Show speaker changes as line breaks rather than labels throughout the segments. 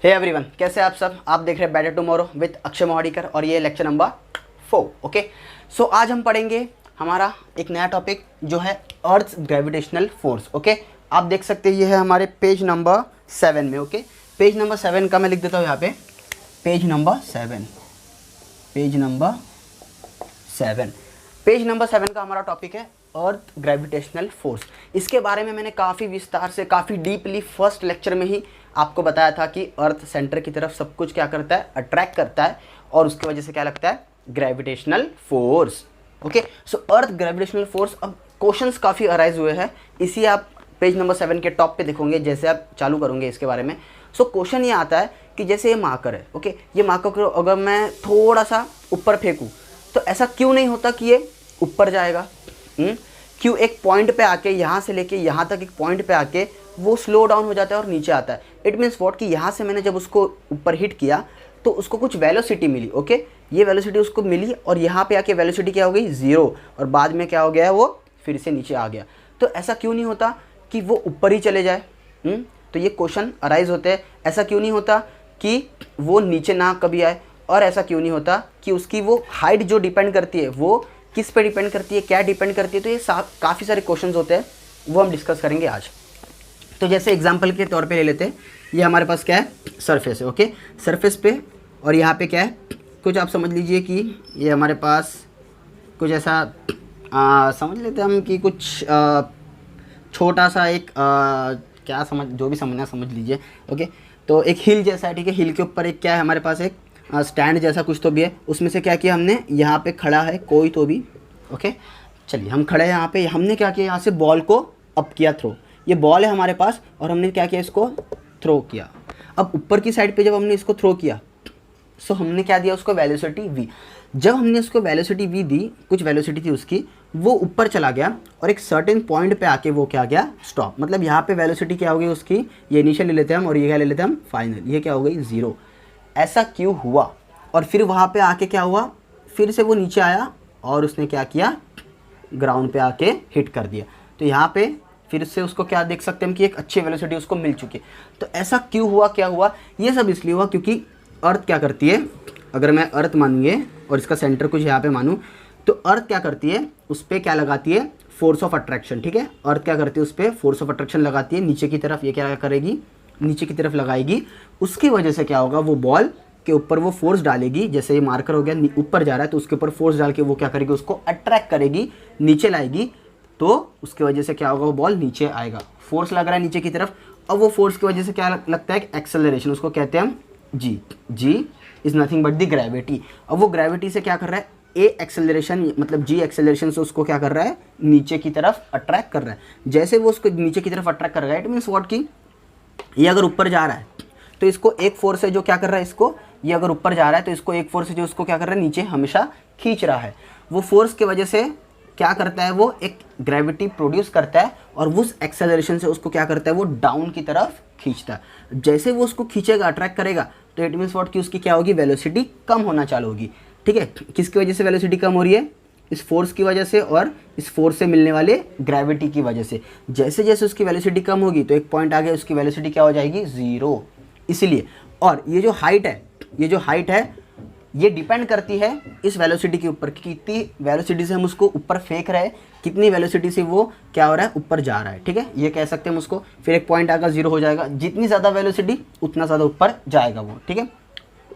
Hey everyone, कैसे आप सब। आप देख रहे हैं बेटर टुमारो विद अक्षय मोहाड़ीकर और ये लेक्चर नंबर 4। ओके, सो आज हम पढ़ेंगे हमारा एक नया टॉपिक जो है अर्थ ग्रेविटेशनल फोर्स। ओके, आप देख सकते हैं ये है हमारे पेज नंबर 7 में। ओके, पेज नंबर 7 का मैं लिख देता हूँ यहाँ पे, पेज नंबर 7 का हमारा टॉपिक है अर्थ ग्रेविटेशनल फोर्स। इसके बारे में मैंने काफ़ी विस्तार से, काफ़ी डीपली फर्स्ट लेक्चर में ही आपको बताया था कि अर्थ सेंटर की तरफ सब कुछ क्या करता है, अट्रैक्ट करता है और उसकी वजह से क्या लगता है, ग्रेविटेशनल फोर्स। ओके, सो अर्थ ग्रेविटेशनल फोर्स। अब क्वेश्चंस काफ़ी अराइज हुए हैं, इसी आप पेज नंबर 7 के टॉप पे देखोगे जैसे आप चालू करोगे इसके बारे में। सो क्वेश्चन ये आता है कि जैसे ये मार्कर है, ओके, ये मार्कर को अगर मैं थोड़ा सा ऊपर फेंकूँ तो ऐसा क्यों नहीं होता कि ये ऊपर जाएगा। क्यों एक पॉइंट पे आके, यहाँ से लेके यहाँ तक एक पॉइंट पे आके वो स्लो डाउन हो जाता है और नीचे आता है। इट मीन्स व्हाट कि यहाँ से मैंने जब उसको ऊपर हिट किया तो उसको कुछ वेलोसिटी मिली। ओके, ये वेलोसिटी उसको मिली और यहाँ पे आके वेलोसिटी क्या हो गई, 0, और बाद में क्या हो गया है, वो फिर से नीचे आ गया। तो ऐसा क्यों नहीं होता कि वो ऊपर ही चले जाए। तो ये क्वेश्चन अराइज होते हैं। ऐसा क्यों नहीं होता कि वो नीचे ना कभी आए, और ऐसा क्यों नहीं होता कि उसकी वो हाइट जो डिपेंड करती है वो किस पे डिपेंड करती है, क्या डिपेंड करती है। तो ये काफ़ी सारे क्वेश्चंस होते हैं, वो हम डिस्कस करेंगे आज। तो जैसे एग्जांपल के तौर पे ले लेते हैं, ये हमारे पास क्या है, सरफेस है। ओके, सरफेस पे, और यहाँ पे क्या है, कुछ आप समझ लीजिए कि ये हमारे पास कुछ ऐसा समझ लेते हैं हम कि कुछ छोटा सा एक क्या समझ, जो भी समझना समझ लीजिए। ओके, तो एक हिल जैसा है, ठीक है, हिल के ऊपर एक क्या है हमारे पास, एक स्टैंड जैसा कुछ तो भी है। उसमें से क्या किया हमने, यहाँ पे खड़ा है कोई तो भी। ओके, चलिए हम खड़े हैं यहाँ पे, हमने क्या किया, यहाँ से बॉल को अप किया, थ्रो। ये बॉल है हमारे पास और हमने क्या किया, इसको थ्रो किया। अब ऊपर की साइड पे जब हमने इसको थ्रो किया सो हमने क्या दिया उसको, वेलोसिटी v। जब हमने उसको वेलोसिटी v दी, कुछ वेलोसिटी थी उसकी, वो ऊपर चला गया और एक सर्टेन पॉइंट पे आके वो क्या गया, स्टॉप। मतलब यहाँ पे वेलोसिटी क्या हो गई उसकी, ये इनिशियल ले लेते हैं हम और ये क्या ले लेते हैं हम, फाइनल। ये क्या हो गई, 0। ऐसा क्यों हुआ, और फिर वहाँ पे आके क्या हुआ, फिर से वो नीचे आया और उसने क्या किया, ग्राउंड पे आके हिट कर दिया। तो यहाँ पे फिर से उसको क्या देख सकते हैं कि एक अच्छी वेलोसिटी उसको मिल चुकी है। तो ऐसा क्यों हुआ, क्या हुआ, ये सब इसलिए हुआ क्योंकि अर्थ क्या करती है, अगर मैं अर्थ मानूंगे और इसका सेंटर कुछ यहाँ पे मानूँ, तो अर्थ क्या करती है, उस पर क्या लगाती है, फोर्स ऑफ अट्रैक्शन। ठीक है, अर्थ क्या करती है, उस पर फोर्स ऑफ अट्रैक्शन लगाती है नीचे की तरफ। ये क्या करेगी, नीचे की तरफ लगाएगी। उसकी वजह से क्या होगा, वो बॉल के ऊपर वो फोर्स डालेगी। जैसे ये मार्कर हो गया, ऊपर जा रहा है तो उसके ऊपर फोर्स डाल के वो क्या करेगी, उसको अट्रैक्ट करेगी, नीचे लाएगी। तो उसकी वजह से क्या होगा, वो बॉल नीचे आएगा। फोर्स लग रहा है नीचे की तरफ, अब वो फोर्स की वजह से क्या लगता है, एक्सेलरेशन, उसको कहते हैं हम g. G is nothing but the gravity. अब वो ग्रेविटी से क्या कर रहा है, ए एक्सेलरेशन, मतलब जी एक्सेलरेशन से उसको क्या कर रहा है, नीचे की तरफ अट्रैक्ट कर रहा है। जैसे वो उसको नीचे की तरफ अट्रैक्ट कर रहा है, इट मीन्स व्हाट की ये अगर ऊपर जा रहा है तो इसको एक फोर्स है जो क्या कर रहा है, इसको, ये अगर ऊपर जा रहा है तो इसको एक फोर्स है जो उसको क्या कर रहा है, नीचे हमेशा खींच रहा है। वो फोर्स की वजह से क्या करता है, वो एक ग्रेविटी प्रोड्यूस करता है और उस एक्सेलरेशन से उसको क्या करता है, वो डाउन की तरफ खींचता है। जैसे वो उसको खींचेगा, अट्रैक्ट करेगा, तो इट मीन्स व्हाट कि उसकी क्या होगी, वेलोसिटी कम होना चालू होगी। ठीक है, किसकी वजह से वेलोसिटी कम हो रही है, इस फोर्स की वजह से और इस फोर्स से मिलने वाले ग्रेविटी की वजह से। जैसे जैसे उसकी वेलोसिटी कम होगी तो एक पॉइंट आगे उसकी वेलोसिटी क्या हो जाएगी, 0। इसलिए, और ये जो हाइट है, ये डिपेंड करती है इस वेलोसिटी के ऊपर, कितनी वेलोसिटी से हम उसको ऊपर फेंक रहे हैं, कितनी वेलोसिटी से वो क्या हो रहा है, ऊपर जा रहा है। ठीक है, ये कह सकते हैं हम उसको। फिर एक पॉइंट आगा 0 हो जाएगा, जितनी ज़्यादा वेलोसिटी उतना ज़्यादा ऊपर जाएगा वो। ठीक है,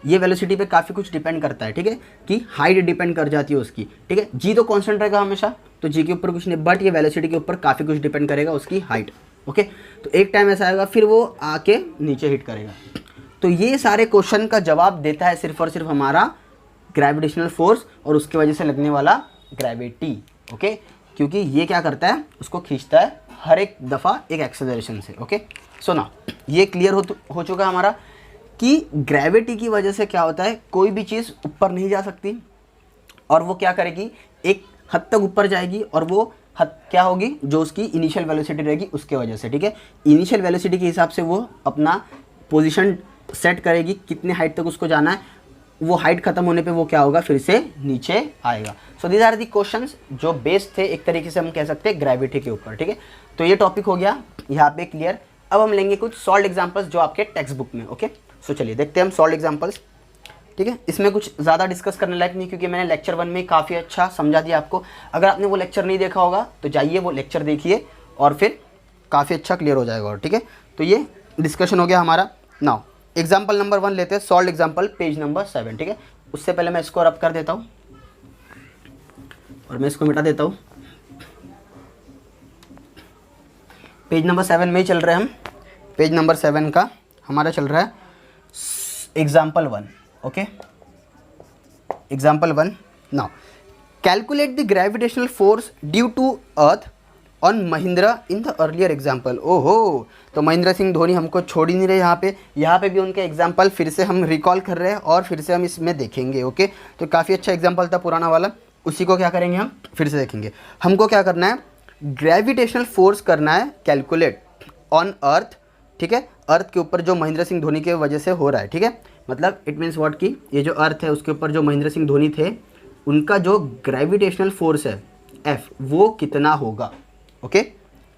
ये वेलोसिटी पे काफ़ी कुछ डिपेंड करता है। ठीक है, कि हाइट डिपेंड कर जाती है उसकी। ठीक है, जी तो कांस्टेंट रहेगा हमेशा, तो जी के ऊपर कुछ नहीं, बट ये वेलोसिटी के ऊपर काफ़ी कुछ डिपेंड करेगा, उसकी हाइट। ओके, तो एक टाइम ऐसा आएगा फिर वो आके नीचे हिट करेगा। तो ये सारे क्वेश्चन का जवाब देता है सिर्फ और सिर्फ हमारा ग्रेविटेशनल फोर्स और उसकी वजह से लगने वाला ग्रेविटी। ओके, क्योंकि ये क्या करता है, उसको खींचता है हर एक दफ़ा एक एक्सेलरेशन से। ओके, सो ना ये क्लियर हो चुका हमारा कि ग्रेविटी की वजह से क्या होता है, कोई भी चीज़ ऊपर नहीं जा सकती और वो क्या करेगी, एक हद तक ऊपर जाएगी और वो हद क्या होगी, जो उसकी इनिशियल वेलोसिटी रहेगी उसके वजह से। ठीक है, इनिशियल वेलोसिटी के हिसाब से वो अपना पोजीशन सेट करेगी, कितने हाइट तक उसको जाना है। वो हाइट खत्म होने पे वो क्या होगा, फिर से नीचे आएगा। So these are the questions जो बेस्ड थे एक तरीके से हम कह सकते हैं ग्रेविटी के ऊपर। ठीक है, तो ये टॉपिक हो गया यहाँ पे क्लियर। अब हम लेंगे कुछ सॉल्व एग्जांपल्स जो आपके टेक्स्ट बुक में। ओके, सो चलिए देखते हैं हम सॉल्व एग्जाम्पल्स। ठीक है, इसमें कुछ ज़्यादा डिस्कस करने लायक नहीं, क्योंकि मैंने लेक्चर 1 में काफ़ी अच्छा समझा दिया आपको। अगर आपने वो लेक्चर नहीं देखा होगा तो जाइए वो लेक्चर देखिए और फिर काफ़ी अच्छा क्लियर हो जाएगा। और ठीक है, तो ये डिस्कशन हो गया हमारा। नाउ एग्जाम्पल नंबर 1 लेते हैं, सॉल्व एग्जाम्पल पेज नंबर 7। ठीक है, उससे पहले मैं इसको रब कर देता हूँ और मैं इसको मिटा देता हूँ। पेज नंबर 7 में ही चल रहे हैं हम। पेज नंबर 7 का हमारा चल रहा है example 1। Okay, example 1। Now calculate the gravitational force due to earth on Mahindra in the earlier example. ओहो, तो महेंद्र सिंह धोनी हमको छोड़ ही नहीं रहे यहाँ पे भी उनके एग्जाम्पल फिर से हम रिकॉल कर रहे हैं और फिर से हम इसमें देखेंगे। ओके, तो काफ़ी अच्छा एग्जाम्पल था पुराना वाला, उसी को क्या करेंगे हम फिर से देखेंगे। हमको क्या करना है, ग्रेविटेशनल फोर्स करना है कैलकुलेट ऑन अर्थ। ठीक है, अर्थ के ऊपर जो महेंद्र सिंह धोनी के वजह से हो रहा है। ठीक है, मतलब इट मीन्स व्हाट की ये जो अर्थ है उसके ऊपर जो महेंद्र सिंह धोनी थे उनका जो ग्रेविटेशनल फोर्स है एफ, वो कितना होगा। Okay,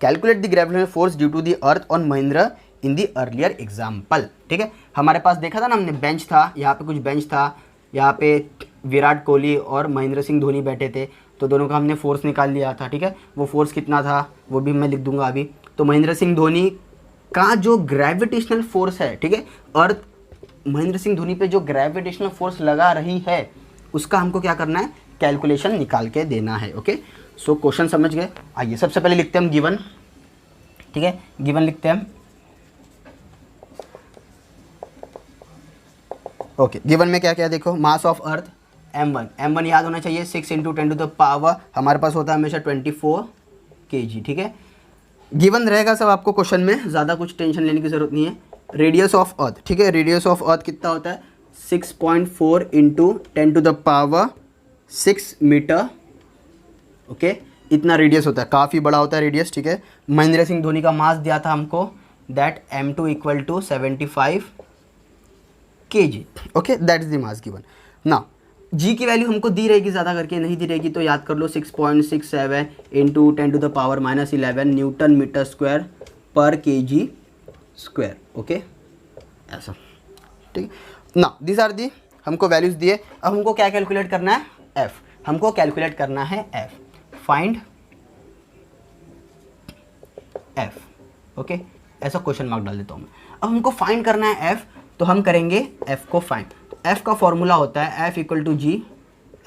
calculate the gravitational force due to the earth on Mahendra in the earlier example. ठीक है, हमारे पास देखा था ना हमने, बेंच था, यहाँ पे कुछ बेंच था, यहाँ पे विराट कोहली और महेंद्र सिंह धोनी बैठे थे, तो दोनों का हमने फोर्स निकाल लिया था। ठीक है, वो फोर्स कितना था वो भी मैं लिख दूंगा अभी। तो महेंद्र सिंह धोनी का जो ग्रेविटेशनल फोर्स है, ठीक है, अर्थ महेंद्र सिंह धोनी पे जो ग्रेविटेशनल फोर्स लगा रही है उसका हमको क्या करना है, कैलकुलेशन निकाल के देना है। ओके, सो क्वेश्चन समझ गए। आइए सबसे पहले लिखते हैं हम गिवन। ठीक है, गिवन लिखते हैं हम। ओके, गिवन में क्या क्या देखो, mass of earth m1, m1 याद होना चाहिए 6 × 10⁻, हमारे पास होता है हमेशा 24 kg। ठीक है, गिवन रहेगा सब आपको क्वेश्चन में, ज़्यादा कुछ टेंशन लेने की ज़रूरत नहीं है। रेडियस ऑफ अर्थ, ठीक है, रेडियस ऑफ अर्थ कितना होता है 6.4 × 10⁻6 मीटर। ओके, इतना रेडियस होता है, काफ़ी बड़ा होता है रेडियस। ठीक है, महेंद्र सिंह धोनी का मास दिया था हमको, that m2 = 75 kg। Okay, that is the mass given. ना जी की वैल्यू हमको दी रहेगी, ज़्यादा करके नहीं दी रहेगी, तो याद कर लो 6.67 × 10⁻11 न्यूटन मीटर स्क्वायर पर kg स्क्वायर। ओके, ऐसा। ठीक है, ना दिस आर दी हमको वैल्यूज दिए। अब हमको क्या कैलकुलेट करना है, एफ, हमको कैलकुलेट करना है एफ, फाइंड एफ। ओके, ऐसा क्वेश्चन मार्क डाल देता हूँ मैं। अब हमको फाइंड करना है एफ, तो हम करेंगे एफ को फाइंड। एफ का फॉर्मूला होता है f = g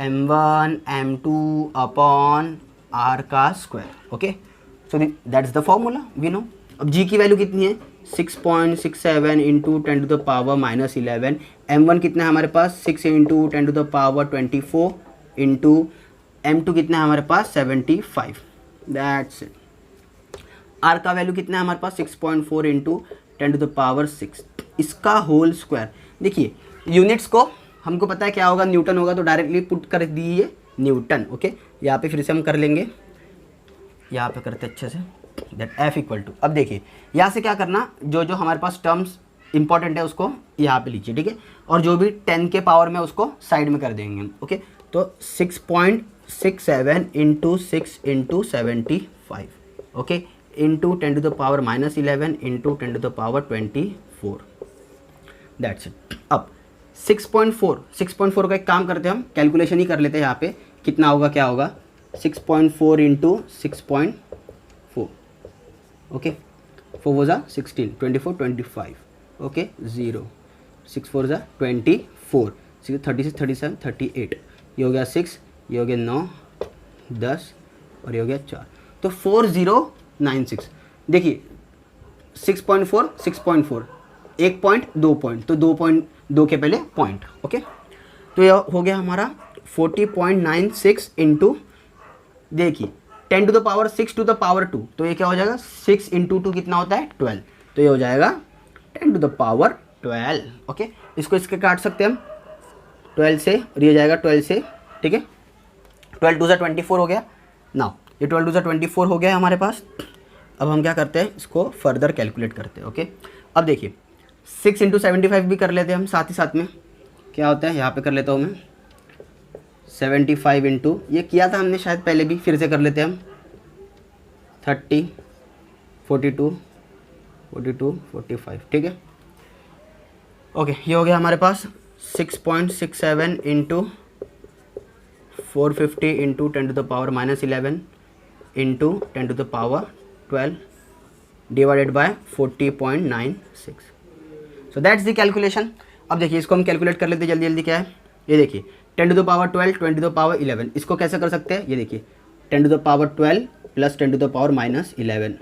m1 m2 upon r का square. Okay, so that is the formula we know. अब g की वैल्यू कितनी है 6.67 × 10⁻11, m1 कितना है हमारे पास 6 × 10⁻24 इंटू m2 कितना है हमारे पास 75, दैट्स इट। r का वैल्यू कितना है हमारे पास 6.4 × 10⁻6, इसका होल स्क्वायर। देखिए यूनिट्स को हमको पता है क्या होगा, न्यूटन होगा, तो डायरेक्टली पुट कर दिए न्यूटन। ओके, यहाँ पे फिर से हम कर लेंगे, यहाँ पे करते अच्छे से, दैट एफ = अब देखिए यहाँ से क्या करना, जो जो हमारे पास टर्म्स इंपॉर्टेंट है उसको यहाँ पे लीजिए। ठीक है, और जो भी 10 के पावर में उसको साइड में कर देंगे हम। ओके, तो 6.67 × 6 × 75, okay, into 10⁻11 into 10⁻24, that's it. अब 6.4 का एक काम करते हैं हम, कैलकुलेशन ही कर लेते हैं यहाँ पे, कितना होगा क्या होगा 6.4 × 6.4, ओके, 4 was 16, 24, 25, ओके, 0, 6 4 24, 36, 37, 38, ये हो गया 6, ये हो गया 9, 10 और ये हो गया 4, तो 4096। देखिए 6.4, 6.4, 1 पॉइंट 2 पॉइंट, तो 2.2 के पहले पॉइंट। ओके, तो यह हो गया हमारा 40.96 इंटू, देखिए 10⁻6 to the power 2, तो ये क्या हो जाएगा 6 × 2 कितना होता है 12, तो ये हो जाएगा 10⁻12। ओके, इसको इसके काट सकते हैं हम 12 से, और ये जाएगा 12 से। ठीक है, 12 2 24 हो गया ना, ये 12 2 24 हो गया है हमारे पास। अब हम क्या करते हैं, इसको फर्दर कैलकुलेट करते हैं। ओके, अब देखिए 6 × 75 भी कर लेते हैं हम साथ ही साथ में, क्या होता है यहाँ पे कर लेता हूँ मैं 75 इंटू, ये किया था हमने शायद पहले भी, फिर से कर लेते हैं हम 30, 42, 45। ठीक है, ओके, ये हो गया हमारे पास 6.67 into 450 into 10⁻⁻11 into 10⁻12 divided by 40.96। So that's the calculation. अब देखिए इसको हम कैलकुलेट कर लेते हैं जल्दी जल्दी। क्या है ये देखिए 10⁻12 10⁻11, इसको कैसे कर सकते हैं, ये देखिए 10⁻12 प्लस 10⁻−11,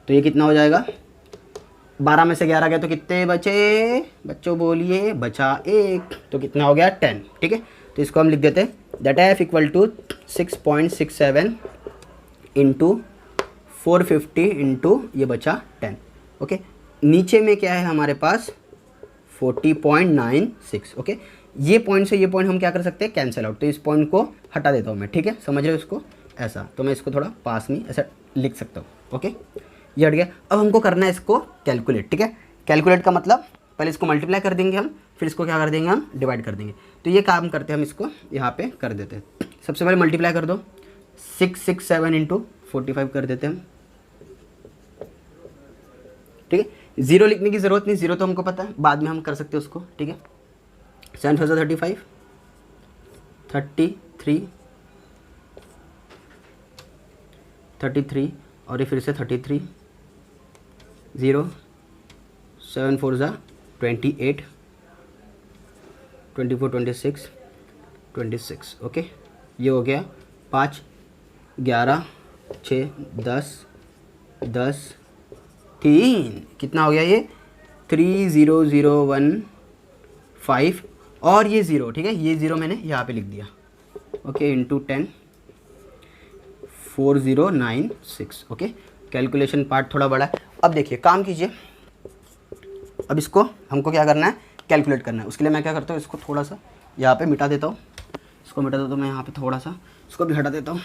तो ये कितना हो जाएगा, 12 में से 11 गया तो कितने बचे बच्चों बोलिए, बचा 1, तो कितना हो गया 10। ठीक है, तो इसको हम लिख देते हैं that f equal to 6.67 into 450 into ये बचा 10। ओके, नीचे में क्या है हमारे पास 40.96। ओके, ये पॉइंट से ये पॉइंट हम क्या कर सकते हैं, कैंसिल आउट, तो इस पॉइंट को हटा देता हूँ मैं। ठीक है, समझ रहे हो इसको, ऐसा, तो मैं इसको थोड़ा पास में ऐसा लिख सकता हूँ। ओके, ये हट गया। अब हमको करना है इसको कैलकुलेट। ठीक है, कैलकुलेट का मतलब पहले इसको मल्टीप्लाई कर देंगे हम, फिर इसको क्या कर देंगे हम, डिवाइड कर देंगे। तो ये काम करते हैं हम, इसको यहाँ पे कर देते हैं। सबसे पहले मल्टीप्लाई कर दो, 667 इंटू 45 कर देते हैं हम। ठीक है, जीरो लिखने की ज़रूरत नहीं, जीरो तो हमको पता है, बाद में हम कर सकते हैं उसको। ठीक है, 7 4 35, 33 और ये फिर से 33, 0 7 4 28, 24 26 26। ओके, ये हो गया 5 11 6 10 10 3, कितना हो गया ये 30015 और ये 0। ठीक है, ये 0 मैंने यहाँ पे लिख दिया। Okay, into 10 4096। Okay, calculation part थोड़ा बड़ा है। अब देखिए काम कीजिए, अब इसको हमको क्या करना है, कैलकुलेट करना है। उसके लिए मैं क्या करता हूँ, इसको थोड़ा सा यहाँ पे मिटा देता हूँ, इसको मिटा देता हूँ मैं यहाँ पे, थोड़ा सा इसको भी हटा देता हूँ।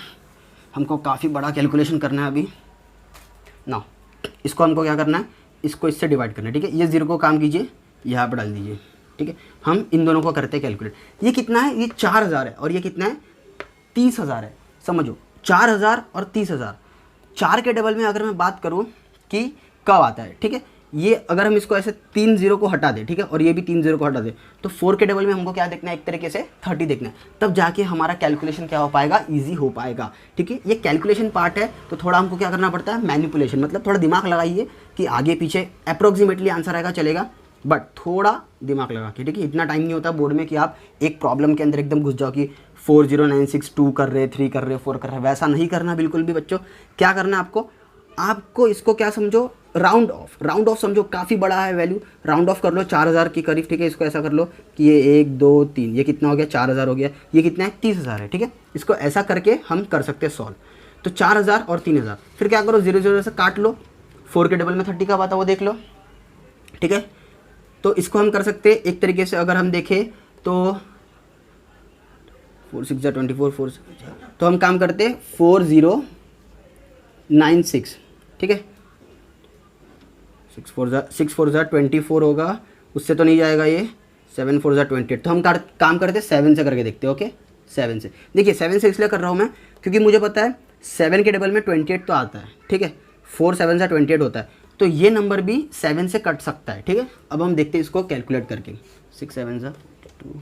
हमको काफ़ी बड़ा कैलकुलेशन करना है अभी ना। इसको हमको क्या करना है, इसको इससे डिवाइड करना है। ठीक है, ये 0 को काम कीजिए यहाँ पर डाल दीजिए। ठीक है, हम इन दोनों को करते हैं कैलकुलेट। ये कितना है, ये 4000 है और ये कितना है 30,000 है। समझो 4000 और 30,000, 4 के डबल में अगर मैं बात करूँ कि कब आता है। ठीक है, ये अगर हम इसको ऐसे 3 0 को हटा दें, ठीक है, और ये भी 3 0 को हटा दें, तो 4 के डबल में हमको क्या देखना है, एक तरीके से 30 देखना है, तब जाके हमारा कैलकुलेशन क्या हो पाएगा, ईजी हो पाएगा। ठीक है, ये कैलकुलेशन पार्ट है, तो थोड़ा हमको क्या करना पड़ता है, मैनिपुलेशन, मतलब थोड़ा दिमाग लगाइए कि आगे पीछे अप्रोक्सीमेटली आंसर आएगा चलेगा, बट थोड़ा दिमाग लगा के। ठीक है, इतना टाइम नहीं होता बोर्ड में कि आप एक प्रॉब्लम के अंदर एकदम घुस जाओ कि 40962 कर रहे, 3 कर रहे, 4 कर रहे, वैसा नहीं करना बिल्कुल भी बच्चों। क्या करना है आपको इसको क्या समझो, राउंड ऑफ समझो, काफ़ी बड़ा है वैल्यू, राउंड ऑफ कर लो 4000 के करीब। ठीक है, इसको ऐसा कर लो कि ये 1 2 3, ये कितना हो गया 4000 हो गया, ये कितना है 30,000 है। ठीक है, इसको ऐसा करके हम कर सकते हैं सॉल्व। तो 4000 और 3000, फिर क्या करो 0 0 से काट लो, 4 के डबल में 30 का बात है वो देख लो। ठीक है, तो इसको हम कर सकते हैं एक तरीके से, अगर हम देखें तो 4 6 24 4, तो हम काम करते 4096। ठीक है, 6 4 24 होगा, उससे तो नहीं जाएगा ये, 7 4 28, तो हम काम करते 7 से करके देखते हैं। ओके, 7 से देखिए, 7 से इसलिए कर रहा हूँ मैं क्योंकि मुझे पता है 7 के डबल में 28 तो आता है। ठीक है, 4 7 से 28 होता है, तो ये नंबर भी 7 से कट सकता है। ठीक है, अब हम देखते हैं इसको कैलकुलेट करके। 6 7 2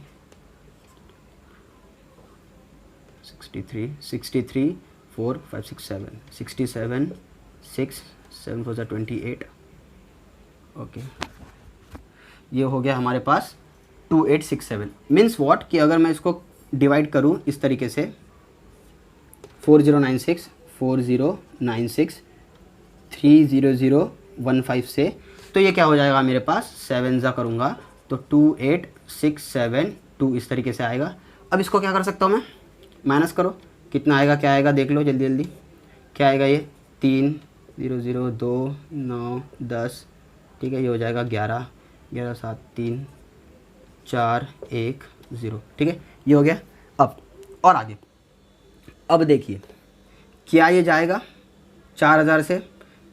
63 63 4 5 6 7 67 6 7 4 28। ओके, ये हो गया हमारे पास 2867। मीन्स व्हाट कि अगर मैं इसको डिवाइड करूँ इस तरीके से 4096 30015 से, तो ये क्या हो जाएगा मेरे पास, 7 जा करूँगा तो 28672 इस तरीके से आएगा। अब इसको क्या कर सकता हूँ मैं, माइनस करो, कितना आएगा, क्या आएगा देख लो जल्दी जल्दी, क्या आएगा ये 3 0 0 2 9 10। ठीक है, ये हो जाएगा 11 11 7 3 4 1 0। ठीक है, ये हो गया। अब और आगे, अब देखिए क्या ये जाएगा 4000 से,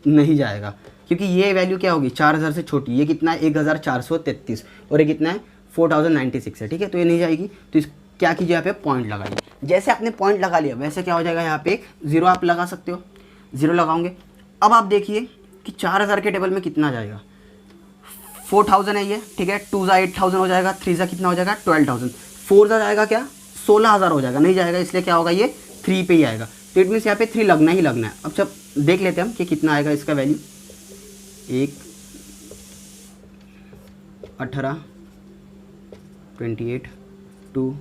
नहीं जाएगा, क्योंकि ये वैल्यू क्या होगी 4000 से छोटी। ये कितना है 1433 और ये कितना है 4096 है। ठीक है, तो ये नहीं जाएगी, तो इस क्या कीजिए यहाँ पे पॉइंट लगाइए। जैसे आपने पॉइंट लगा लिया वैसे क्या हो जाएगा, यहाँ पे एक 0 आप लगा सकते हो, 0 लगाओगे। अब आप देखिए कि 4000 के टेबल में कितना जाएगा, 4000 है ये, ठीक है। 2 ज़ा 8000 हो जाएगा, 3 ज़ा कितना हो जाएगा 12000, 4 ज़ा जाएगा क्या 16000 हो जाएगा, नहीं जाएगा, इसलिए क्या होगा ये 3 पे ही आएगा। तो इट मीन्स यहाँ पे 3 लगना ही लगना है। अब जब देख लेते हैं हम कि कितना आएगा इसका वैल्यू। 1 18 28 2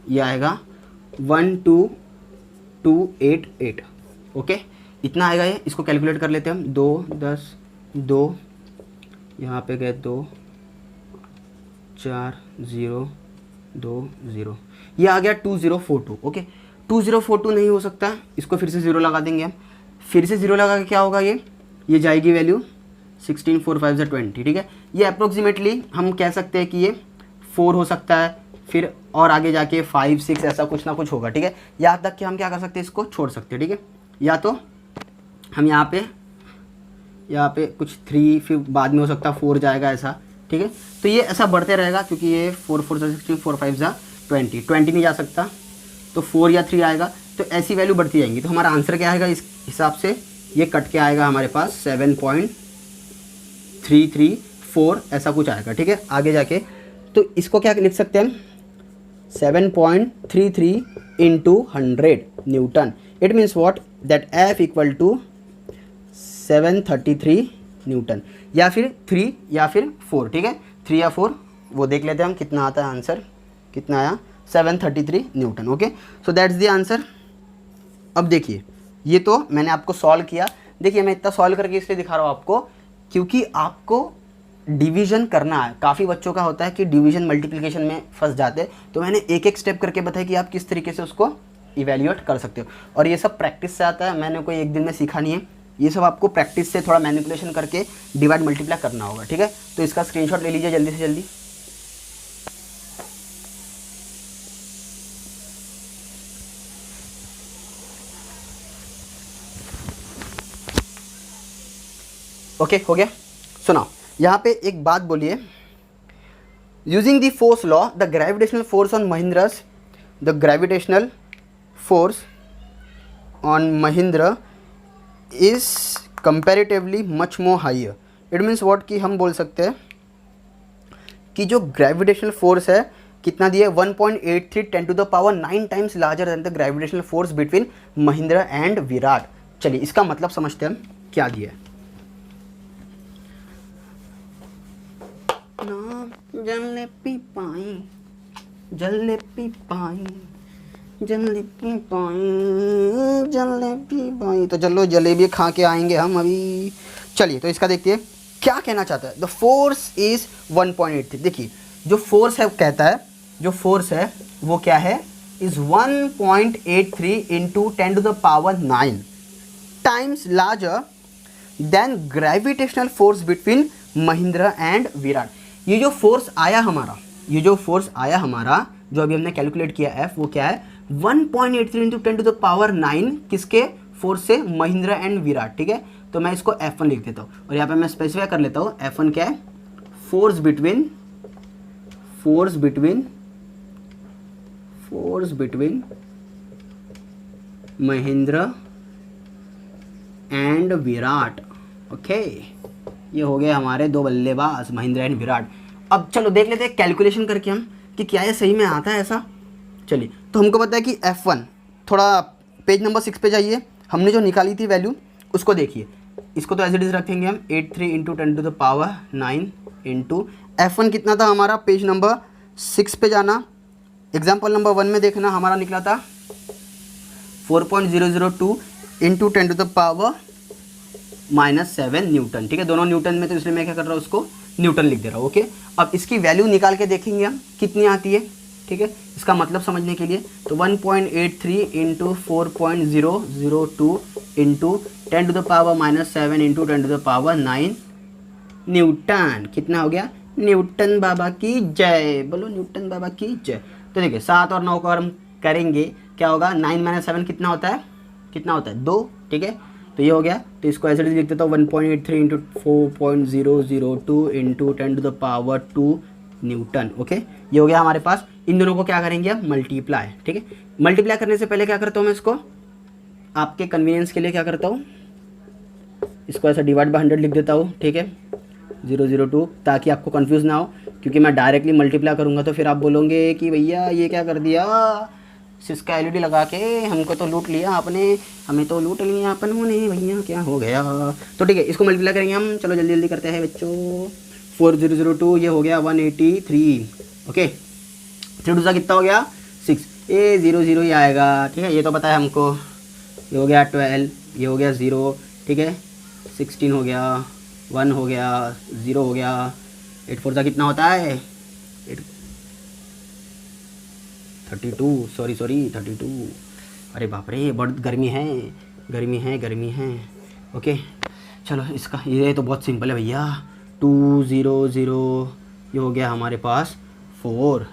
ये आएगा 12288। ओके, इतना आएगा ये। इसको कैलकुलेट कर लेते हैं हम। 2 10 2 यहाँ पे गए 2 4 0 2 0, ये आ गया 2042। ओके, 2042 नहीं हो सकता, इसको फिर से 0 लगा देंगे हम। फिर से 0 लगा के क्या होगा ये जाएगी वैल्यू 16 4 5 20, ठीक है। ये अप्रोक्सीमेटली हम कह सकते हैं कि ये 4 हो सकता है, फिर और आगे जाके 5 6 ऐसा कुछ ना कुछ होगा, ठीक है। यहाँ तक कि हम क्या कर सकते हैं, इसको छोड़ सकते हैं, ठीक है। या तो हम यहाँ पे कुछ 3, फिर बाद में हो सकता है 4 जाएगा ऐसा, ठीक है। तो ये ऐसा बढ़ते रहेगा, क्योंकि ये 4 4 16 4 5 20 नहीं जा सकता, तो 4 या 3 आएगा, तो ऐसी वैल्यू बढ़ती जाएंगी। तो हमारा आंसर क्या आएगा इस हिसाब से, ये कट के आएगा हमारे पास 7.334 ऐसा कुछ आएगा, ठीक है। आगे जाके तो इसको क्या लिख सकते हैं हम, 7.33 इंटू 100 newton. It means what, that F equal to 733 newton, या फिर 3 या फिर 4, ठीक है। 3 या 4 वो देख लेते हैं हम कितना आता है आंसर, कितना आया 733 Newton. Okay, so that's the answer. अब देखिए, ये तो मैंने आपको सॉल्व किया। देखिए, मैं इतना सॉल्व करके इसलिए दिखा रहा हूँ आपको, क्योंकि आपको डिवीजन करना है। काफ़ी बच्चों का होता है कि डिवीजन मल्टीप्लिकेशन में फंस जाते हैं, तो मैंने एक एक स्टेप करके बताया कि आप किस तरीके से उसको इवेल्यूएट कर सकते हो। और ये सब प्रैक्टिस से आता है, मैंने कोई एक दिन में सीखा नहीं है, ये सब आपको प्रैक्टिस से थोड़ा मैनिपुलेशन करके डिवाइड मल्टीप्लाई करना होगा, ठीक है। तो इसका स्क्रीनशॉट ले लीजिए जल्दी से जल्दी। ओके, हो गया। सुनाओ, यहाँ पे एक बात बोलिए, using the force law the gravitational force on Mahindra's, the gravitational force on Mahindra is comparatively much more higher. It means what, कि हम बोल सकते हैं कि जो ग्रेविटेशनल फोर्स है कितना दिया, 1.83 10 to the power 9 times larger than the gravitational force between Mahindra and Virat. चलिए, इसका मतलब समझते हैं हम क्या दिया है। जलेबी पाई जलेबी पाई जलेबी पाई जलेबी पाई, तो चलो जलेबी खा के आएंगे हम अभी। चलिए, तो इसका देखते हैं क्या कहना चाहता है। The force is 1.83। देखिए, जो फोर्स है कहता है, जो फोर्स है वो क्या है, is 1.83 into 10 to the power 9 times larger than gravitational force between Mahindra and Virat. ये जो फोर्स आया हमारा, जो अभी हमने कैलकुलेट किया F, वो क्या है 1.83 इंटू 10 to the power 9 किसके फोर्स से, महिंद्रा एंड विराट, ठीक है। तो मैं इसको F1 लिख देता हूँ, और यहाँ पे मैं स्पेसिफाई कर लेता हूँ F1 क्या है, force between Mahindra and Virat. Okay, ये हो गए हमारे दो बल्लेबाज, महिंद्रा एंड विराट। अब चलो देख लेते हैं कैलकुलेशन करके हम कि क्या ये सही में आता है ऐसा। चलिए, तो हमको पता है कि F1, थोड़ा पेज नंबर 6 पे जाइए, हमने जो निकाली थी वैल्यू उसको देखिए। इसको तो एज इट इज रखेंगे हम, 83 into 10 to the power 9 into F1 कितना था हमारा, पेज नंबर 6 पे जाना, एग्जाम्पल नंबर 1 में देखना, हमारा निकला था 4.002 into 10 to the power -7 Newton, ठीक है। दोनों न्यूटन में, तो इसलिए मैं क्या कर रहा हूँ, उसको न्यूटन लिख दे रहा हूँ। ओके, अब इसकी वैल्यू निकाल के देखेंगे हम कितनी आती है, ठीक है। इसका मतलब समझने के लिए, तो 1.83 into 4.002 into 10 to the power -7 into 10 to the power 9 Newton. कितना हो गया, न्यूटन बाबा की जय, बोलो न्यूटन बाबा की जय। तो देखिए, 7 और 9 को हम करेंगे, क्या होगा, 9 - 7 कितना होता है, 2, ठीक है। तो ये हो गया, तो इसको ऐसे लिख देता हूँ 1.83 into 4.002 into 10 to the power 2 Newton. Okay, ये हो गया हमारे पास। इन दोनों को क्या करेंगे अब, मल्टीप्लाई, ठीक है। मल्टीप्लाई करने से पहले क्या करता हूँ मैं, इसको आपके कन्वीनियंस के लिए क्या करता हूँ, इसको ऐसा डिवाइड बाय 100 लिख देता हूँ, ठीक है, 002, ताकि आपको कंफ्यूज ना हो, क्योंकि मैं डायरेक्टली मल्टीप्लाई करूँगा तो फिर आप बोलोगे कि भैया ये क्या कर दिया, सिस्का एलईडी लगा के हमको तो लूट लिया आपने, हमें तो लूट लिया अपनों ने, भैया क्या हो गया। तो ठीक है, इसको मल्टीप्लाई करेंगे हम, चलो जल्दी जल्दी करते हैं बच्चों। 4002 ये हो गया 183, ओके, 3 2 कितना हो गया 6, ये 0 ही आएगा, ठीक है, ये तो पता है हमको। ये हो गया 12, ये हो गया 0, ठीक है, 16 हो गया, 1 हो गया, 0 हो गया, 8 4 कितना होता है 32, सॉरी 32, अरे बाप रे बहुत गर्मी है, ओके। चलो इसका ये तो बहुत सिंपल है भैया, 200, ये हो गया हमारे पास 4,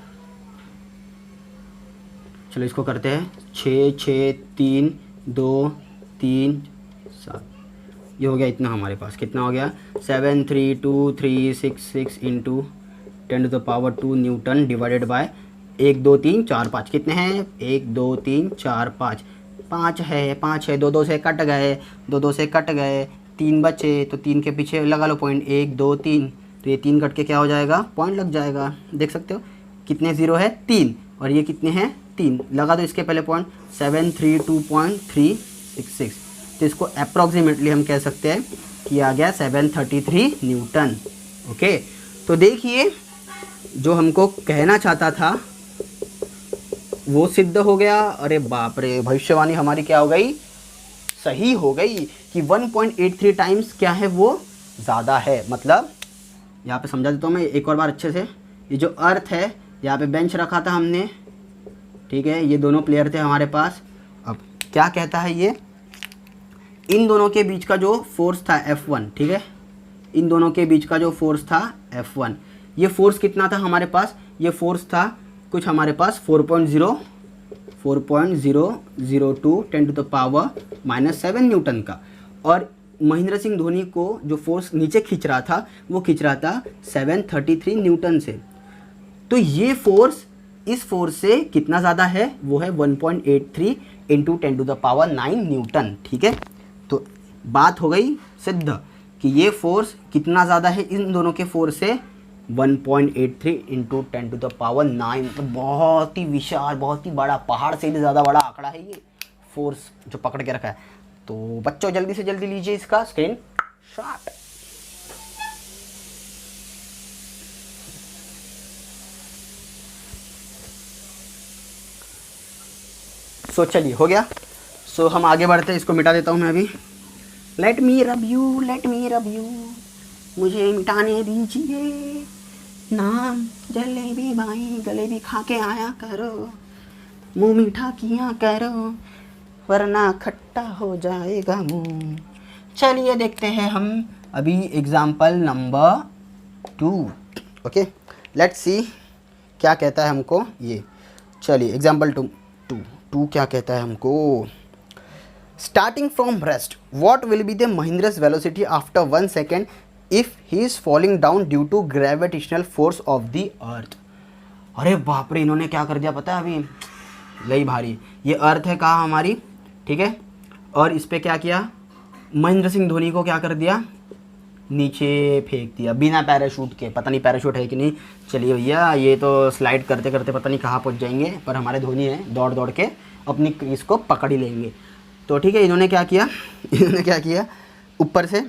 चलो इसको करते हैं 6 6 3 2 3 7, ये हो गया इतना हमारे पास, कितना हो गया 73236 इंटू 10⁻²2 न्यूटन डिवाइडेड बाय 1 2 3 4 5, कितने हैं 1 2 3 4 5, 5 है 2 2 से कट गए, 2 2 से कट गए, 3 बचे तो 3 के पीछे लगा लो पॉइंट, 1 2 3, तो ये 3 कट के क्या हो जाएगा पॉइंट लग जाएगा, देख सकते हो कितने 0 है 3, और ये कितने हैं 3, लगा दो इसके पहले पॉइंट 732.366, तो इसको अप्रॉक्सीमेटली हम कह सकते हैं कि आ गया 733 न्यूटन, ओके। तो देखिए जो हमको कहना चाहता था वो सिद्ध हो गया, अरे बाप रे भविष्यवाणी हमारी क्या हो गई, सही हो गई कि 1.83 टाइम्स क्या है वो ज़्यादा है। मतलब यहाँ पे समझा देता हूँ मैं एक और बार अच्छे से, ये जो अर्थ है यहाँ पे बेंच रखा था हमने, ठीक है, ये दोनों प्लेयर थे हमारे पास। अब क्या कहता है ये, इन दोनों के बीच का जो फोर्स था F1, ठीक है, इन दोनों के बीच का जो फोर्स था F1, ये फोर्स कितना था हमारे पास, ये फोर्स था कुछ हमारे पास 4.002 10⁻⁻7 न्यूटन का, और महेंद्र सिंह धोनी को जो फोर्स नीचे खींच रहा था वो खींच रहा था 733 न्यूटन से। तो ये फोर्स इस फोर्स से कितना ज़्यादा है, वो है 1.83 इंटू 10⁻9 न्यूटन, ठीक है। तो बात हो गई सिद्ध कि ये फोर्स कितना ज़्यादा है इन दोनों के फोर्स से, 1.83 इंटू 10⁻9, तो बहुत ही विशाल, बहुत ही बड़ा, पहाड़ से भी ज़्यादा बड़ा आंकड़ा है ये फोर्स जो पकड़ के रखा है। तो बच्चों जल्दी से जल्दी लीजिए इसका स्क्रीन शॉट। सो चलिए हो गया, सो हम आगे बढ़ते हैं, इसको मिटा देता हूँ मैं अभी। लेट मी रब यू, मुझे मिटाने दीजिए, नाम जलेबी भाई, जलेबी खा के आया करो, मुँह मीठा किया करो वरना खट्टा हो जाएगा मुँह। चलिए देखते हैं हम अभी example number 2, okay, let's see क्या कहता है हमको ये। चलिए एग्जाम्पल 2 क्या कहता है हमको, starting from rest what will be the Mahindra's velocity after 1 second if he is falling down due to gravitational force of the earth. अरे बाप रे, इन्होंने क्या कर दिया पता है, अभी यही भारी, ये अर्थ है कहाँ हमारी, ठीक है, और इस पे क्या किया, महेंद्र सिंह धोनी को क्या कर दिया, नीचे फेंक दिया बिना पैराशूट के, पता नहीं पैराशूट है कि नहीं। चलिए भैया ये तो स्लाइड करते करते पता नहीं कहाँ पहुँच जाएंगे, पर हमारे धोनी है दौड़ दौड़ के अपनी क्रीज को पकड़ ही लेंगे। तो ठीक है, इन्होंने क्या किया, ऊपर से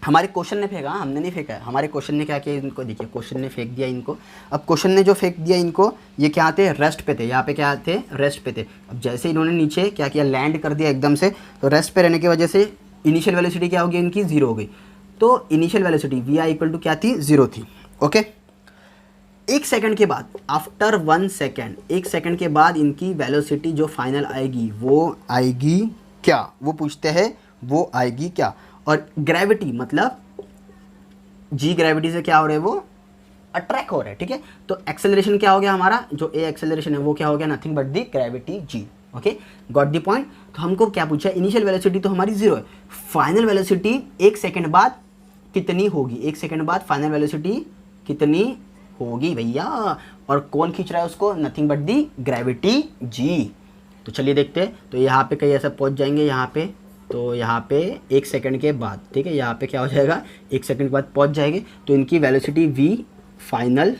हमारे क्वेश्चन ने फेंका, हमने नहीं फेंका है, हमारे क्वेश्चन ने क्या किया, इनको देखिए क्वेश्चन ने फेंक दिया इनको। अब क्वेश्चन ने जो फेंक दिया इनको, ये क्या थे, रेस्ट पे थे, यहाँ पे क्या थे, रेस्ट पे थे। अब जैसे इन्होंने नीचे क्या किया, लैंड कर दिया एकदम से, तो रेस्ट पे रहने की वजह से इनिशियल वेलोसिटी क्या होगी इनकी, 0 हो गई। तो initial velocity vi equal to क्या थी, 0 थी, ओके। 1 सेकंड के बाद, आफ्टर 1 सेकंड, 1 सेकंड के बाद इनकी वेलोसिटी जो फाइनल आएगी वो आएगी क्या, वो पूछते हैं वो आएगी क्या। और ग्रेविटी मतलब जी ग्रेविटी से क्या हो रहा है, वो अट्रैक्ट हो रहा है, ठीक है। तो एक्सेलरेशन क्या हो गया हमारा, जो ए एक्सेलरेशन है वो क्या हो गया, nothing but the gravity g, okay, got the point. तो हमको क्या पूछा, इनिशियल वेलोसिटी तो हमारी 0 है, फाइनल वेलोसिटी 1 सेकंड बाद कितनी होगी, 1 सेकंड बाद फाइनल वेलोसिटी कितनी होगी भैया, और कौन खींच रहा है उसको, नथिंग बट दी ग्रेविटी जी। तो चलिए देखते हैं, तो यहाँ पे कहीं ऐसा पहुँच जाएंगे, यहाँ पे तो यहाँ पे 1 सेकंड के बाद, ठीक है, यहाँ पे क्या हो जाएगा 1 सेकंड के बाद पहुँच जाएगी। तो इनकी वेलोसिटी v फाइनल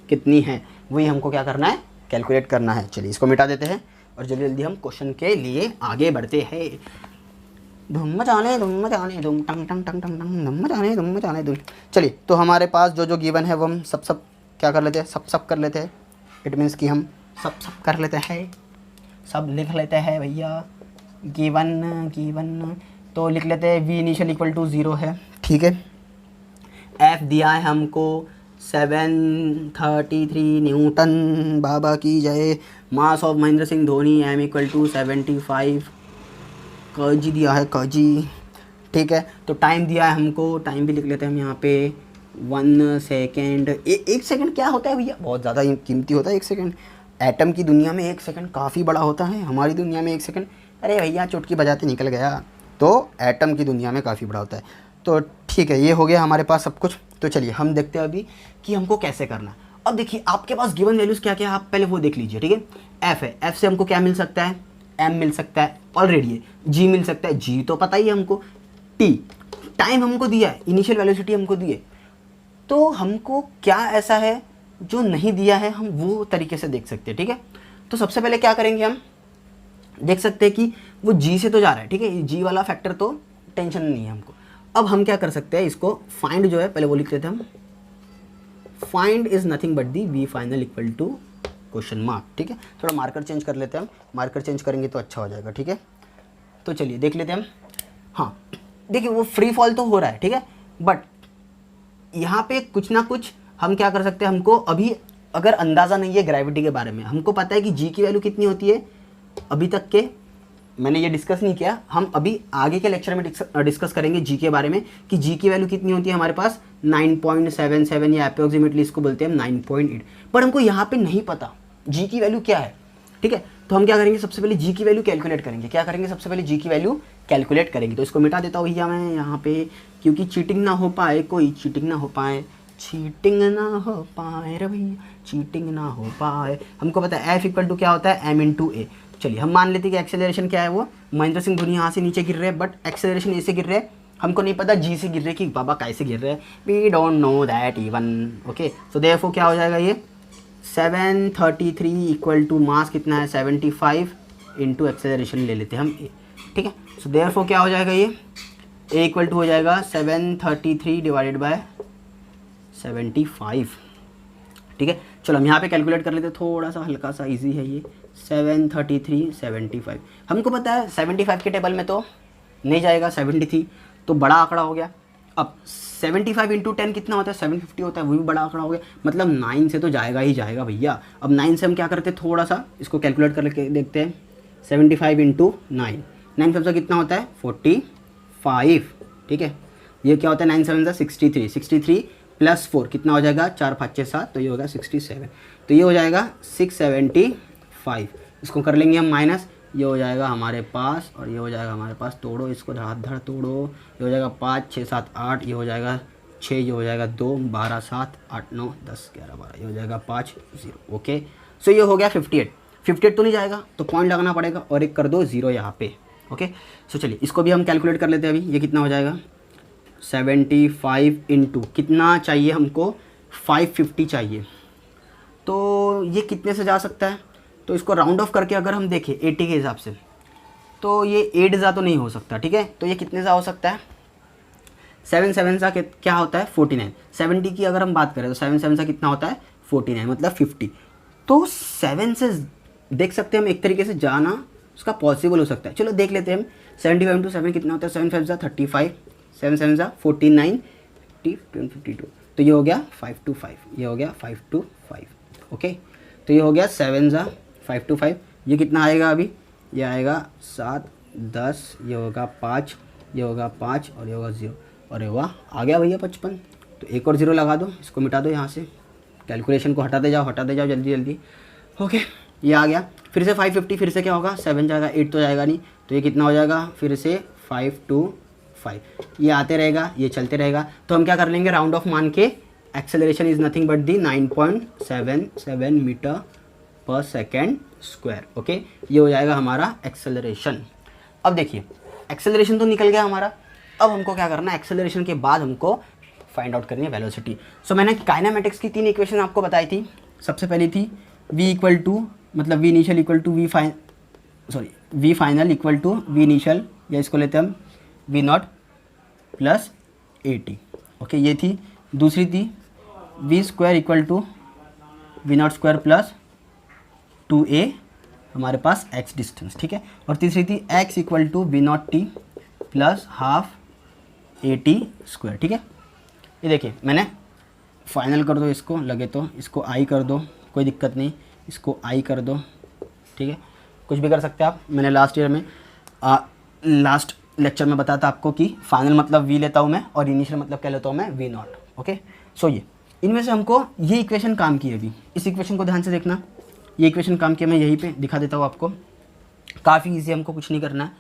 कितनी है वही हमको क्या करना है, कैलकुलेट करना है। चलिए इसको मिटा देते हैं और जल्दी जल्दी हम क्वेश्चन के लिए आगे बढ़ते हैं। धुम मचाने धुम टंग टंग टंग टंग टंग धुम मचाने धुम। चलिए तो हमारे पास जो जो गिवन है वो हम सब क्या कर लेते हैं, सब कर लेते हैं। इट मीन्स कि हम सब कर लेते हैं, सब लिख लेते हैं भैया। गिवन तो लिख लेते हैं v इनिशियल इक्वल टू 0 है, ठीक है। f दिया है हमको 733 न्यूटन, बाबा की जय। Mass of Mahendra Singh Dhoni m equal to 75 kg दिया है, kg, ठीक है। तो टाइम दिया है हमको, टाइम भी लिख लेते हैं हम यहाँ पे 1 सेकेंड। 1 सेकेंड क्या होता है भैया, बहुत ज़्यादा कीमती होता है 1 सेकेंड। एटम की दुनिया में 1 सेकेंड काफ़ी बड़ा होता है, हमारी दुनिया में 1 सेकेंड अरे भैया चुटकी बजाते निकल गया, तो एटम की दुनिया में काफ़ी बड़ा होता है। तो ठीक है, ये हो गया हमारे पास सब कुछ। तो चलिए हम देखते हैं अभी कि हमको कैसे करना है। अब देखिए आपके पास गिवन वैल्यूज़ क्या क्या है, आप पहले वो देख लीजिए, ठीक है। एफ है, एफ से हमको क्या मिल सकता है, एम मिल सकता है ऑलरेडी है, जी मिल सकता है, जी तो पता ही है हमको, टी टाइम हमको दिया है, इनिशियल वेलोसिटी हमको दी है। तो हमको क्या ऐसा है जो नहीं दिया है, हम वो तरीके से देख सकते हैं, ठीक है। तो सबसे पहले क्या करेंगे, हम देख सकते हैं कि वो जी से तो जा रहा है, ठीक है, जी वाला फैक्टर तो टेंशन नहीं है हमको। अब हम क्या कर सकते हैं, इसको फाइंड जो है पहले वो लिख लेते हैं हम, find is nothing but the v final equal to question mark, ठीक है। थोड़ा मार्कर चेंज कर लेते हैं हम, मार्कर चेंज करेंगे तो अच्छा हो जाएगा, ठीक है। तो चलिए देख लेते हैं हम। हाँ देखिए वो फ्री फॉल तो हो रहा है, ठीक है, बट यहाँ पे कुछ ना कुछ हम क्या कर सकते हैं, हमको अभी अगर अंदाज़ा नहीं है ग्रेविटी के बारे में, हमको पता है कि जी की वैल्यू कितनी होती है, अभी तक के मैंने ये डिस्कस नहीं किया, हम अभी आगे के लेक्चर में डिस्कस करेंगे जी के बारे में कि जी की वैल्यू कितनी होती है हमारे पास 9.77 या अप्रोक्सीमेटली इसको बोलते हैं हम 9.8। पर हमको यहाँ पे नहीं पता जी की वैल्यू क्या है, ठीक है। तो हम क्या करेंगे, सबसे पहले जी की वैल्यू कैलकुलेट करेंगे। क्या करेंगे, सबसे पहले जी की वैल्यू कैलकुलेट करेंगे। तो इसको मिटा देता हूँ भैया मैं यहाँ पे, क्योंकि चीटिंग ना हो पाए, कोई चीटिंग ना हो पाए, चीटिंग ना हो पाए रे भैया, चीटिंग ना हो पाए। हमको पता है एफ इक्वल टू क्या होता है, m/a। चलिए हम मान लेते हैं कि एक्सेलरेशन क्या है, वो महेंद्र सिंह धोनी यहाँ से नीचे गिर रहे हैं, बट एक्सेलरेशन ए से गिर रहे हैं, हमको नहीं पता जी से गिर रहे कि बाबा कैसे गिर रहे हैं, we don't know that even, okay. So therefore क्या हो जाएगा, ये 733 इक्वल टू मास कितना है 75 इंटू एक्सेलरेशन ले लेते हैं हम ए, ठीक है। सो देयरफॉर क्या हो जाएगा, ये ए इक्वल टू हो जाएगा 733 डिवाइडेड बाय 75, ठीक है। चलो हम यहाँ पे कैलकुलेट कर लेते हैं, थोड़ा सा हल्का सा इजी है ये। 733 75 हमको पता है 75 के टेबल में तो नहीं जाएगा, 73 तो बड़ा आंकड़ा हो गया। अब 75 इंटू 10 कितना होता है, 750 होता है, वो भी बड़ा आंकड़ा हो गया, मतलब 9 से तो जाएगा ही जाएगा भैया। अब 9 से हम क्या करते हैं, थोड़ा सा इसको कैलकुलेट करके देखते हैं। 75 इंटू 9 सबसे कितना होता है 45, ठीक है। ये क्या होता है 9 7 63, 63 प्लस 4 कितना हो जाएगा 4 5 6 7, तो ये होगा 67, तो ये हो जाएगा 675। इसको कर लेंगे हम माइनस, ये हो जाएगा हमारे पास और ये हो जाएगा हमारे पास, तोड़ो इसको हाथ धड़ तोड़ो, ये हो जाएगा 5 6 7 8, ये हो जाएगा 6, ये हो जाएगा 2 12 7 8 9 10 11 12, ये हो जाएगा 5 0, ओके। सो ये हो गया 58 तो नहीं जाएगा, तो पॉइंट लगाना पड़ेगा और एक कर दो 0 यहाँ पे, ओके। सो चलिए इसको भी हम कैलकुलेट कर लेते हैं अभी, ये कितना हो जाएगा 75 इंटू कितना चाहिए हमको 550 चाहिए, तो ये कितने से जा सकता है, तो इसको राउंड ऑफ करके अगर हम देखें 80 के हिसाब से, तो ये 8 जा तो नहीं हो सकता, ठीक है। तो ये कितने सा हो सकता है, 7 7 सा क्या होता है 49। 70 की अगर हम बात करें तो 7 7 सा कितना होता है 49, मतलब 50। तो 7 से देख सकते हैं हम एक तरीके से जाना उसका पॉसिबल हो सकता है। चलो देख लेते हैं हम, 75 इंटू 7 कितना होता है, 7 5 35, 7 7 49 52, तो ये हो गया 5 to 5, ये हो गया 5 to 5, ओके। तो ये हो गया 7 5 to 5, ये कितना आएगा अभी, ये आएगा 7 10, ये होगा 5, ये होगा 5 और ये होगा 0, अरे वाह आ गया भैया 55। तो एक और 0 लगा दो, इसको मिटा दो यहाँ से, कैलकुलेशन को हटाते जाओ जल्दी जल्दी, ओके। ये आ गया, फिर से 550, फिर से क्या होगा 7 जाएगा, 8 तो जाएगा नहीं, तो ये कितना हो जाएगा फिर से 5 to 5, ये आते रहेगा, ये चलते रहेगा। तो हम क्या कर लेंगे, राउंड ऑफ मान के acceleration is nothing but the 9.77 metre पर सेकेंड स्क्वायर, ओके। ये हो जाएगा हमारा एक्सेलरेशन। अब देखिए एक्सेलरेशन तो निकल गया हमारा। अब हमको क्या करना है, एक्सेलरेशन के बाद हमको फाइंड आउट करनी है वेलोसिटी। सो मैंने काइनेमेटिक्स की 3 इक्वेशन आपको बताई थी। सबसे पहली थी v इक्वल टू मतलब v initial equal to v final equal to v initial, या इसको लेते हैं हम v नॉट प्लस at। ओके, ये थी। दूसरी थी v square equal to v naught square plus 2a हमारे पास x डिस्टेंस, ठीक है। और तीसरी थी x equal to v naught t plus half at square, ठीक है। ये देखिए, मैंने फाइनल कर दो इसको, लगे तो इसको आई कर दो, कोई दिक्कत नहीं, इसको आई कर दो, ठीक है। कुछ भी कर सकते हैं आप। मैंने लास्ट लेक्चर में बताया था आपको कि फाइनल मतलब वी लेता हूँ मैं और इनिशियल मतलब क्या लेता हूँ मैं, वी नॉट। ओके, सो ये इनमें से हमको ये इक्वेशन काम की है। अभी इस इक्वेशन को ध्यान से देखना, ये इक्वेशन काम किया, मैं यहीं पे दिखा देता हूँ आपको। काफ़ी ईजी, हमको कुछ नहीं करना है।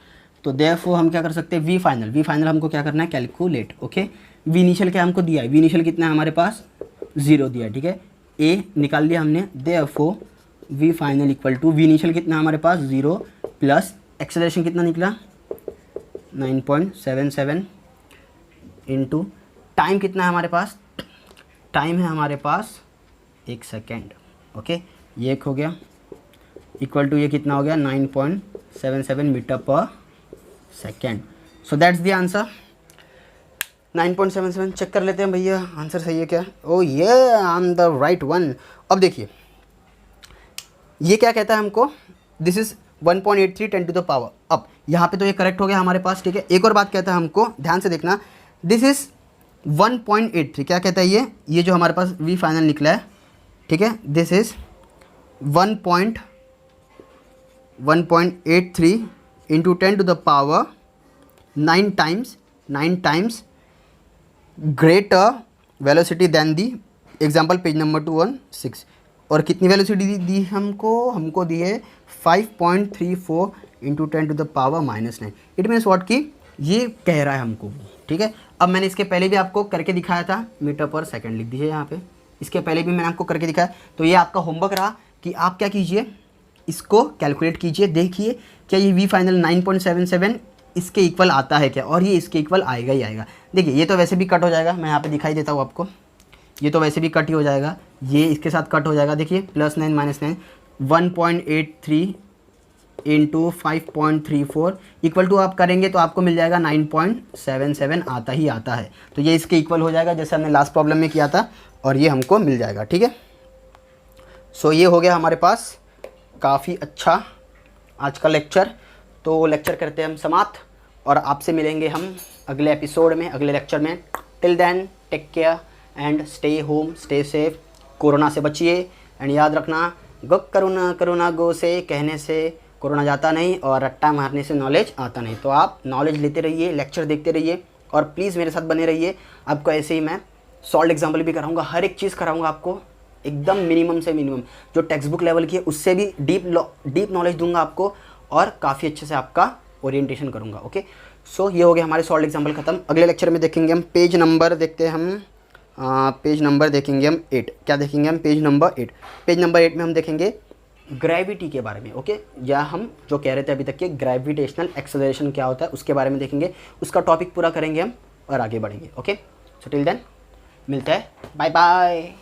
तो देयरफॉर हम क्या कर सकते हैं, वी फाइनल हमको क्या करना है, कैलकुलेट। ओके, वी इनिशियल क्या हमको दिया है, वी इनिशियल कितना है हमारे पास, 0 दिया है, ठीक है। ए निकाल लिया हमने। Therefore v final equal to v initial कितना हमारे पास 0 प्लस एक्सेलरेशन कितना निकला 9.77 इंटू टाइम कितना है हमारे पास, टाइम है हमारे पास 1 सेकेंड। ओके, ये एक हो गया इक्वल टू ये कितना हो गया 9.77 मीटर पर second. So that's the answer 9.77। Check कर लेते हैं भैया आंसर सही है क्या। ओ ये I am the right one. अब देखिए ये क्या कहता है हमको, this is 1.83 10 to the power. अब यहाँ पे तो ये करेक्ट हो गया हमारे पास, ठीक है। एक और बात कहता है हमको, ध्यान से देखना, दिस इज 1.83, क्या कहता है ये जो हमारे पास वी फाइनल निकला है, ठीक है, this is 1.83 into 10 to the power 9 times greater velocity than the example page number 216। और कितनी वेलोसिटी दी हमको दी है 5.34 into 10 to the power -9। It means what कि ये कह रहा है हमको, ठीक है। अब मैंने इसके पहले भी आपको करके दिखाया था, मीटर पर सेकंड लिख दीजिए यहाँ पे। इसके पहले भी मैंने आपको करके दिखाया, तो ये आपका होमवर्क रहा कि आप क्या कीजिए, इसको कैलकुलेट कीजिए, देखिए क्या ये वी फाइनल 9.77 इसके इक्वल आता है क्या, और ये इसके इक्वल आएगा ही आएगा। देखिए ये तो वैसे भी कट हो जाएगा, मैं यहाँ पे दिखाई देता हूँ आपको, ये तो वैसे भी कट ही हो जाएगा, ये इसके साथ कट हो जाएगा। देखिए +9 -9 1.83 इंटू 5.34 इक्वल टू आप करेंगे तो आपको मिल जाएगा 9.77 आता ही आता है। तो ये इसके इक्वल हो जाएगा जैसे हमने लास्ट प्रॉब्लम में किया था, और ये हमको मिल जाएगा, ठीक है। सो ये हो गया हमारे पास काफ़ी अच्छा आज का लेक्चर। तो लेक्चर करते हैं हम समाप्त, और आपसे मिलेंगे हम अगले एपिसोड में, अगले लेक्चर में। Till then take care and stay home, stay safe, corona से बचिए। एंड याद रखना, गो करोना गो से कहने से कोरोना जाता नहीं, और रट्टा मारने से नॉलेज आता नहीं। तो आप नॉलेज लेते रहिए, लेक्चर देखते रहिए, और प्लीज़ मेरे साथ बने रहिए। आपको ऐसे ही मैं सॉल्व एग्जाम्पल भी कराऊंगा, हर एक चीज़ कराऊंगा आपको, एकदम मिनिमम से मिनिमम जो टेक्स्ट बुक लेवल की है उससे भी डीप नॉलेज दूंगा आपको, और काफ़ी अच्छे से आपका ओरिएंटेशन करूंगा। ओके, सो ये हो गया हमारे सॉल्व एग्जाम्पल ख़त्म। अगले लेक्चर में देखेंगे हम पेज नंबर, देखते हैं हम पेज नंबर देखेंगे हम 8। क्या देखेंगे हम, पेज नंबर 8। पेज नंबर 8 में हम देखेंगे ग्रेविटी के बारे में। ओके, या हम जो कह रहे थे अभी तक के ग्रेविटेशनल एक्सेलरेशन क्या होता है उसके बारे में देखेंगे, उसका टॉपिक पूरा करेंगे हम और आगे बढ़ेंगे। ओके, सो टिल देन मिलते हैं, बाय बाय।